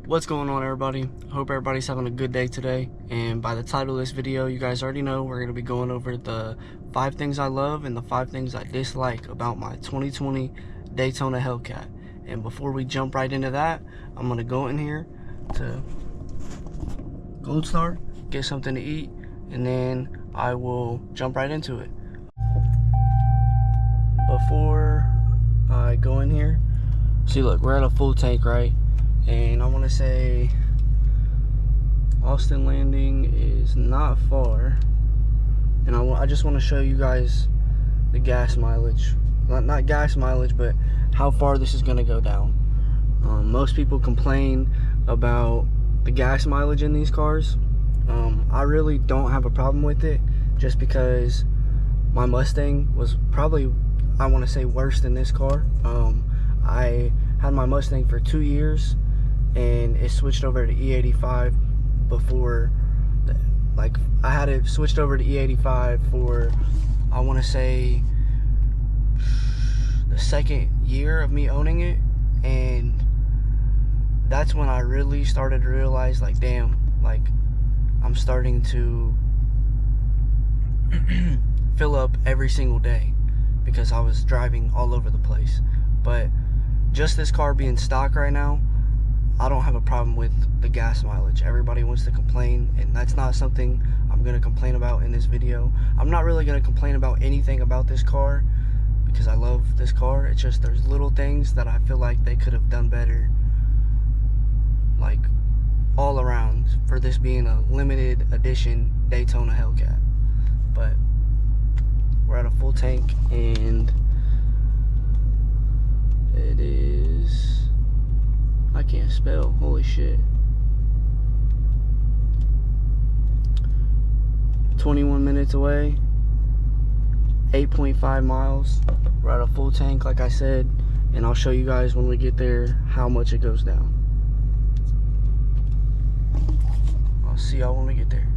What's going on, everybody? Hope everybody's having a good day today. And by the title of this video, you guys already know we're going to be going over the 5 things I love and the 5 things I dislike about my 2020 Daytona Hellcat. And before we jump right into that, I'm going to go in here to Gold Star, get something to eat, and then I will jump right into it. Before I go in here, see, look, we're at a full tank, right? And I want to say Austin Landing is not far, and I just want to show you guys the gas mileage, not gas mileage, but how far this is going to go down. Most people complain about the gas mileage in these cars. I really don't have a problem with it, just because my Mustang was probably, I want to say, worse than this car. I had my Mustang for 2 years, and it switched over to E85 before, like, I had it switched over to E85 for, I want to say, the 2nd year of me owning it. And that's when I really started to realize, like, damn, like, I'm starting to fill up every single day because I was driving all over the place. But just this car being stock right now, I don't have a problem with the gas mileage. Everybody wants to complain, and that's not something I'm going to complain about in this video. I'm not really going to complain about anything about this car because I love this car. It's just there's little things that I feel like they could have done better, like, all around, for this being a limited edition Daytona Hellcat. But we're at a full tank, and it is, I can't spell, holy shit, 21 minutes away, 8.5 miles. We're at a full tank, like I said, and I'll show you guys when we get there how much it goes down. I'll see y'all when we get there.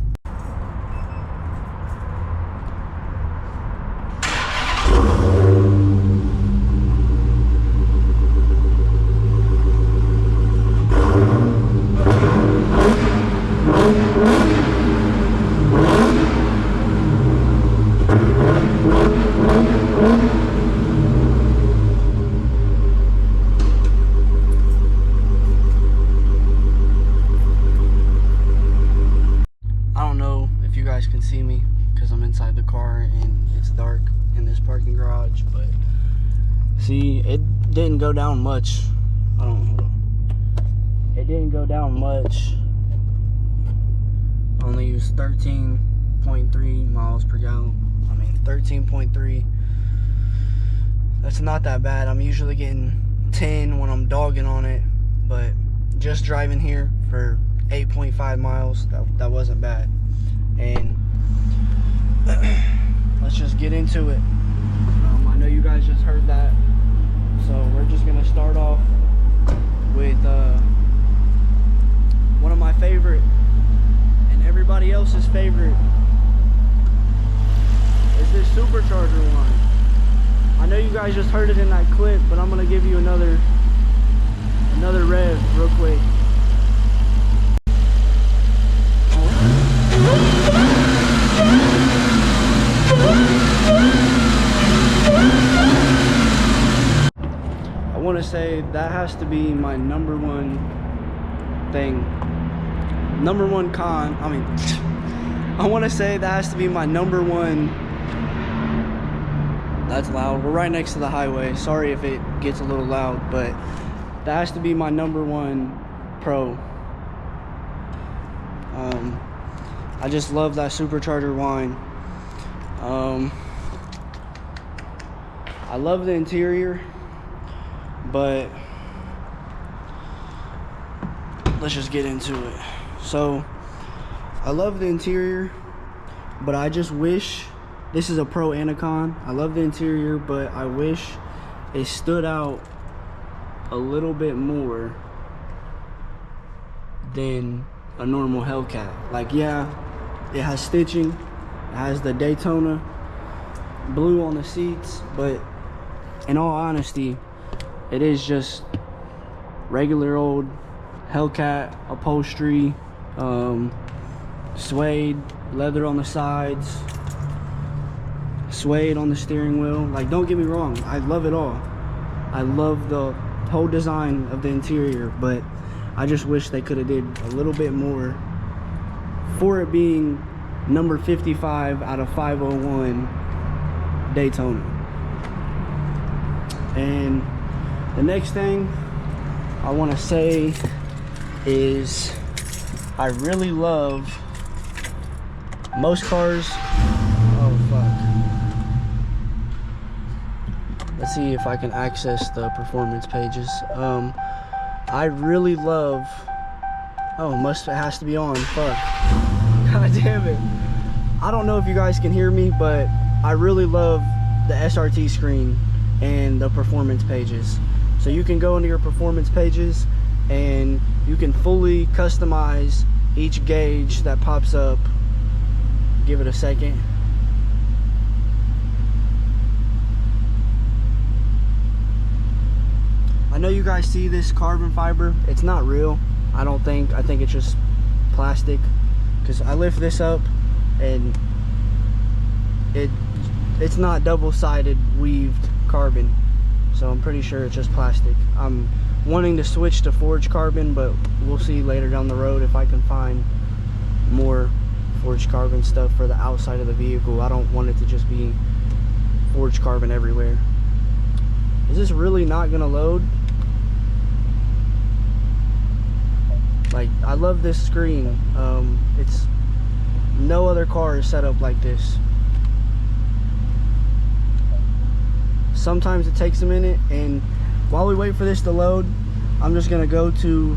Can see me because I'm inside the car and it's dark in this parking garage, but see, it didn't go down much. Hold on. It didn't go down much. Only used 13.3 miles per gallon. I mean, 13.3. That's not that bad. I'm usually getting 10 when I'm dogging on it, but just driving here for 8.5 miles, that wasn't bad. And let's just get into it. I know you guys just heard that, so we're just gonna start off with one of my favorite and everybody else's favorite is this supercharger line. I know you guys just heard it in that clip, but I'm gonna give you another rev real quick. I want to say that has to be my number one thing. Number one con. I mean, I want to say that has to be my number one. That's loud. We're right next to the highway. Sorry if it gets a little loud, but that has to be my number one pro. I just love that supercharger whine. I love the interior, but let's just get into it. So I love the interior, but I just wish, this is a pro and a con. I love the interior, but I wish it stood out a little bit more than a normal Hellcat. Like, yeah, it has stitching, it has the Daytona blue on the seats, but in all honesty, it is just regular old Hellcat upholstery, suede leather on the sides, suede on the steering wheel. Like, don't get me wrong, I love it all. I love the whole design of the interior, but I just wish they could have did a little bit more for it being number 55 out of 501 Daytona. And the next thing I want to say is I really love most cars. Oh fuck. Let's see if I can access the performance pages. I really love, oh, it has to be on, fuck. God damn it. I don't know if you guys can hear me, but I really love the SRT screen and the performance pages. So you can go into your performance pages and you can fully customize each gauge that pops up. Give it a second. I know you guys see this carbon fiber. It's not real, I don't think. I think it's just plastic, because I lift this up and it's not double-sided weaved carbon, so I'm pretty sure it's just plastic. I'm wanting to switch to forged carbon, but we'll see later down the road if I can find more forged carbon stuff for the outside of the vehicle. I don't want it to just be forged carbon everywhere. Is this really not gonna load? Like, I love this screen. It's no other car is set up like this. Sometimes it takes a minute, and while we wait for this to load, I'm just gonna go to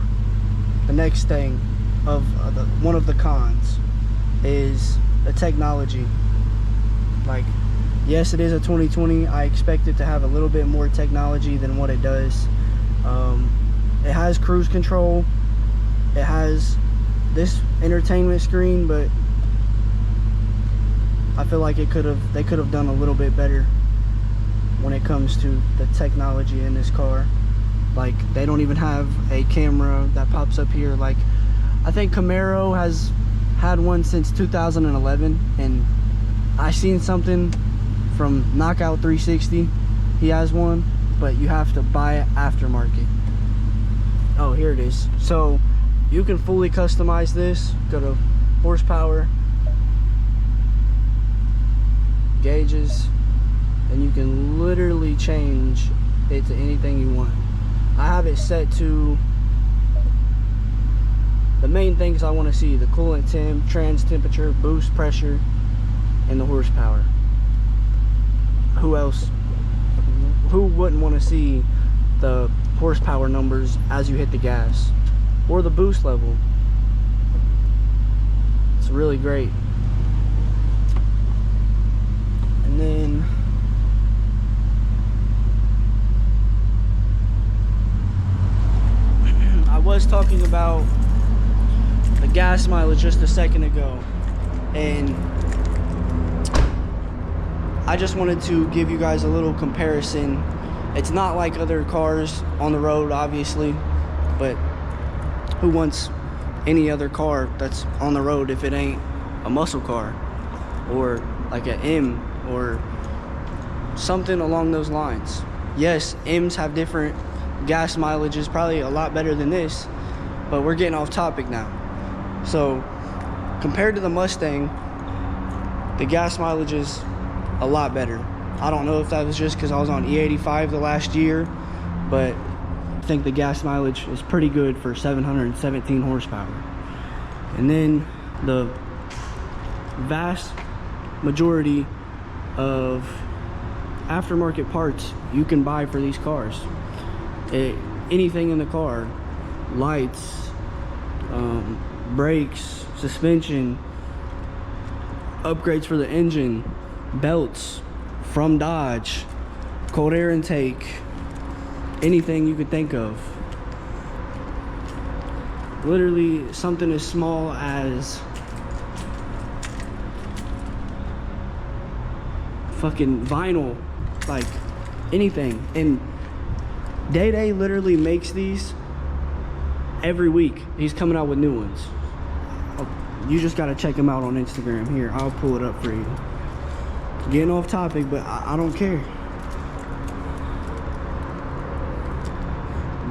the next thing of one of the cons is the technology. Like, yes, it is a 2020. I expect it to have a little bit more technology than what it does. It has cruise control. It has this entertainment screen, but I feel like they could have done a little bit better when it comes to the technology in this car. Like, they don't even have a camera that pops up here. Like, I think Camaro has had one since 2011, and I seen something from Knockout 360. He has one, but you have to buy it aftermarket. Oh, here it is. So you can fully customize this. Go to horsepower, gauges, and you can literally change it to anything you want. I have it set to the main things I want to see: the coolant temp, trans temperature, boost pressure, and the horsepower. Who else? Who wouldn't want to see the horsepower numbers as you hit the gas, or the boost level? It's really great. And then I was talking about the gas mileage just a second ago, and I just wanted to give you guys a little comparison. It's not like other cars on the road, obviously, but who wants any other car that's on the road if it ain't a muscle car or like an M or something along those lines? Yes, M's have different gas mileages, probably a lot better than this, but we're getting off topic now. So compared to the Mustang, the gas mileage is a lot better. I don't know if that was just because I was on E85 the last year, but I think the gas mileage is pretty good for 717 horsepower. And then the vast majority of aftermarket parts you can buy for these cars. Anything in the car, lights, brakes, suspension, upgrades for the engine, belts from Dodge, cold air intake, anything you could think of. Literally something as small as fucking vinyl, like anything. And Day literally makes these every week he's coming out with new ones. You just gotta check him out on Instagram. Here, I'll pull it up for you. Getting off topic, but I don't care.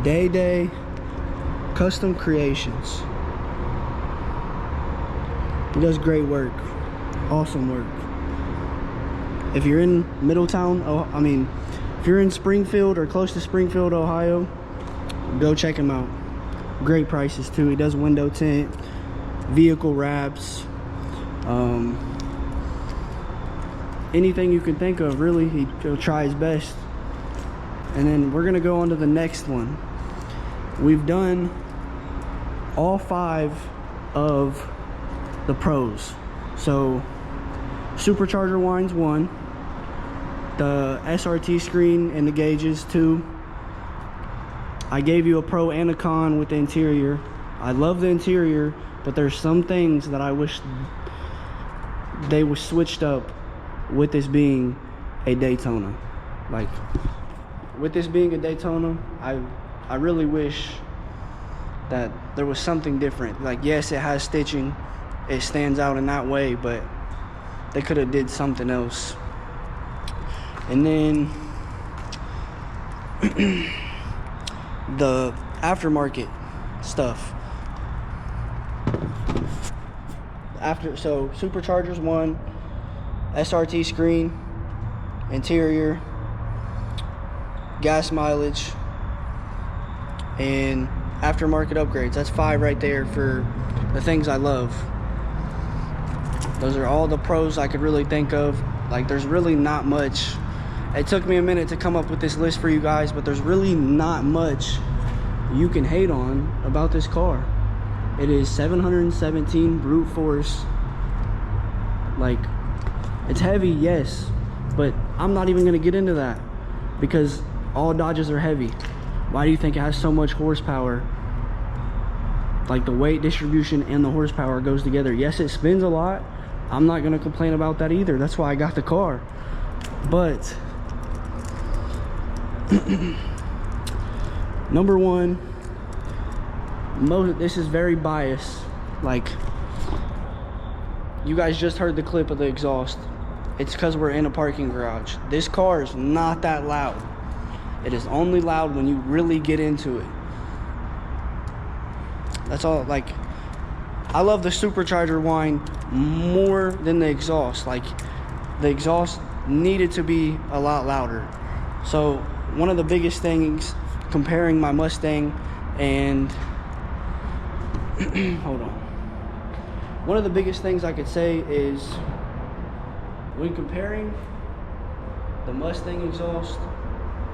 Day Custom Creations. He does great work. Awesome work. If you're in Middletown, if you're in Springfield or close to Springfield, Ohio, go check him out. Great prices too. He does window tint, vehicle wraps, anything you can think of, really. He'll try his best. And then we're gonna go on to the next one. We've done all 5 of the pros. So supercharger wind's 1, the SRT screen and the gauges 2. I gave you a pro and a con with the interior. I love the interior, but there's some things that I wish they were switched up with this being a Daytona. Like, with this being a Daytona, I really wish that there was something different. Like, yes, it has stitching, it stands out in that way, but they could have did something else. And then the aftermarket stuff. So superchargers 1, SRT screen, interior, gas mileage, and aftermarket upgrades. That's 5 right there for the things I love. Those are all the pros I could really think of. Like, there's really not much. It took me a minute to come up with this list for you guys, but there's really not much you can hate on about this car. It is 717 brute force. Like, it's heavy, yes, but I'm not even gonna get into that because all Dodges are heavy. Why do you think it has so much horsepower? Like, the weight distribution and the horsepower goes together. Yes, it spins a lot. I'm not gonna complain about that either. That's why I got the car. But number 1, this is very biased. Like, you guys just heard the clip of the exhaust. It's because we're in a parking garage. This car is not that loud. It is only loud when you really get into it. That's all. Like, I love the supercharger whine more than the exhaust. Like, the exhaust needed to be a lot louder. So one of the biggest things comparing my Mustang and hold on. One of the biggest things I could say is when comparing the Mustang exhaust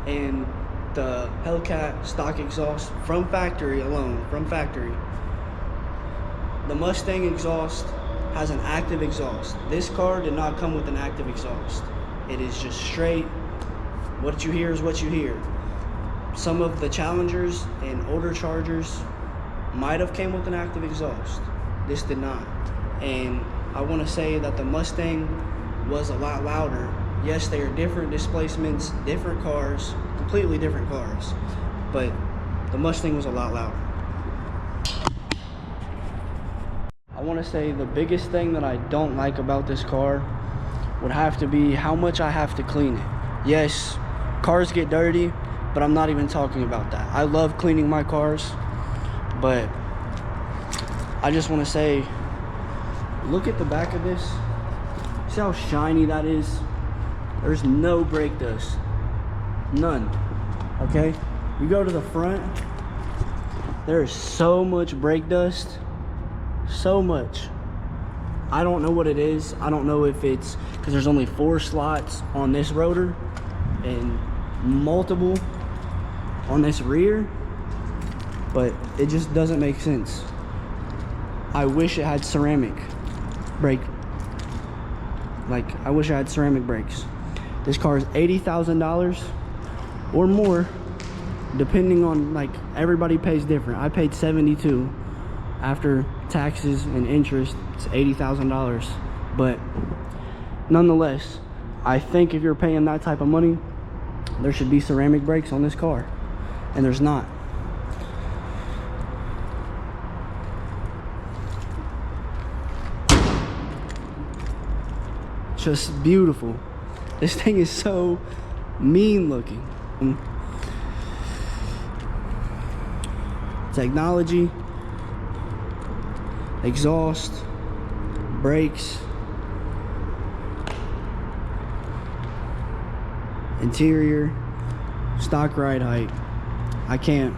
and the Hellcat stock exhaust from factory alone, the Mustang exhaust has an active exhaust. This car did not come with an active exhaust. It is just straight. What you hear is what you hear. Some of the Challengers and older Chargers might have came with an active exhaust. This did not. And I want to say that the Mustang was a lot louder. Yes, they are different displacements, different cars, completely different cars, but the Mustang was a lot louder. I want to say the biggest thing that I don't like about this car would have to be how much I have to clean it. Yes, cars get dirty, but I'm not even talking about that. I love cleaning my cars, but I just want to say, look at the back of this. See how shiny that is? There's no brake dust. None. Okay? You go to the front, there is so much brake dust. So much. I don't know what it is. I don't know if it's because there's only 4 slots on this rotor and multiple on this rear, but it just doesn't make sense. I wish it had ceramic brake. Like, I wish I had ceramic brakes. This car is $80,000 or more, depending on, like, everybody pays different. I paid $72,000 after taxes and interest. It's $80,000, but nonetheless, I think if you're paying that type of money, there should be ceramic brakes on this car, and there's not. just beautiful. This thing is so mean looking. Technology, exhaust, brakes, interior, stock ride height. I can't.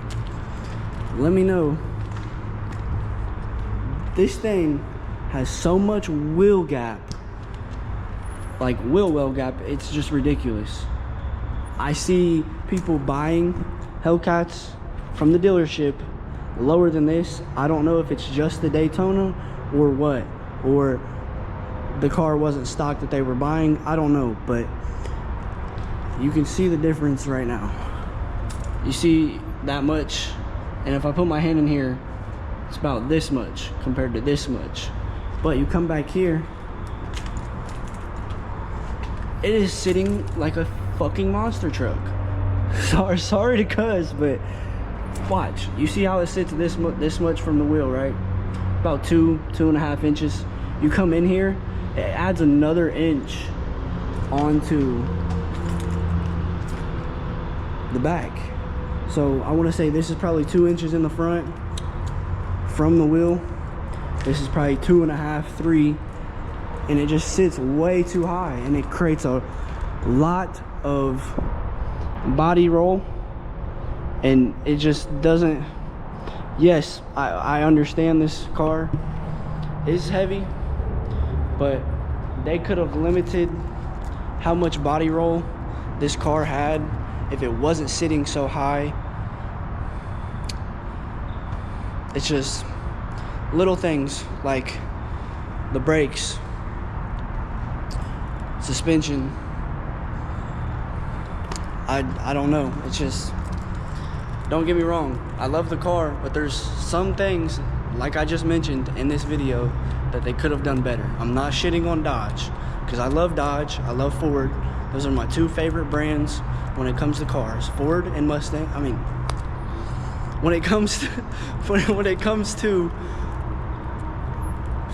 Let me know. This thing has so much wheel gap, like wheel well gap, it's just ridiculous. I see people buying Hellcats from the dealership lower than this. I don't know if it's just the Daytona or what, or the car wasn't stock that they were buying. I don't know, but you can see the difference right now. You see that much, and if I put my hand in here, it's about this much compared to this much. But you come back here, it is sitting like a fucking monster truck. Sorry to cuss, but watch. You see how it sits this much from the wheel, right? About 2.5 inches. You come in here, it adds another inch onto the back. So I want to say this is probably 2 inches in the front from the wheel. This is probably 2.5, 3, and it just sits way too high, and it creates a lot of body roll, and it just doesn't. Yes, I understand this car is heavy, but they could have limited how much body roll this car had if it wasn't sitting so high. It's just little things like the brakes, suspension. I don't know. It's just, don't get me wrong, I love the car, but there's some things, like I just mentioned in this video, that they could have done better. I'm not shitting on Dodge, because I love Dodge, I love Ford. Those are my two favorite brands when it comes to cars, Ford and Mustang. I mean, when it comes to when it comes to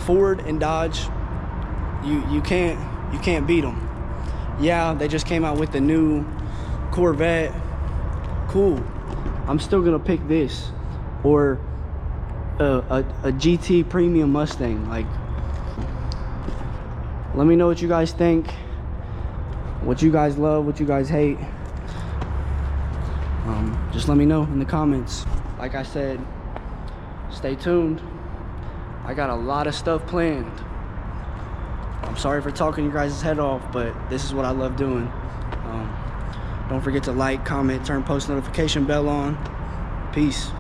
Ford and Dodge, you can't beat them. Yeah, they just came out with the new Corvette. Cool. I'm still gonna pick this or a GT premium Mustang. Like, let me know what you guys think, what you guys love, what you guys hate. Just let me know in the comments. Like I said, stay tuned. I got a lot of stuff planned. I'm sorry for talking your guys' head off, but this is what I love doing. Don't forget to like, comment, turn post notification bell on. Peace.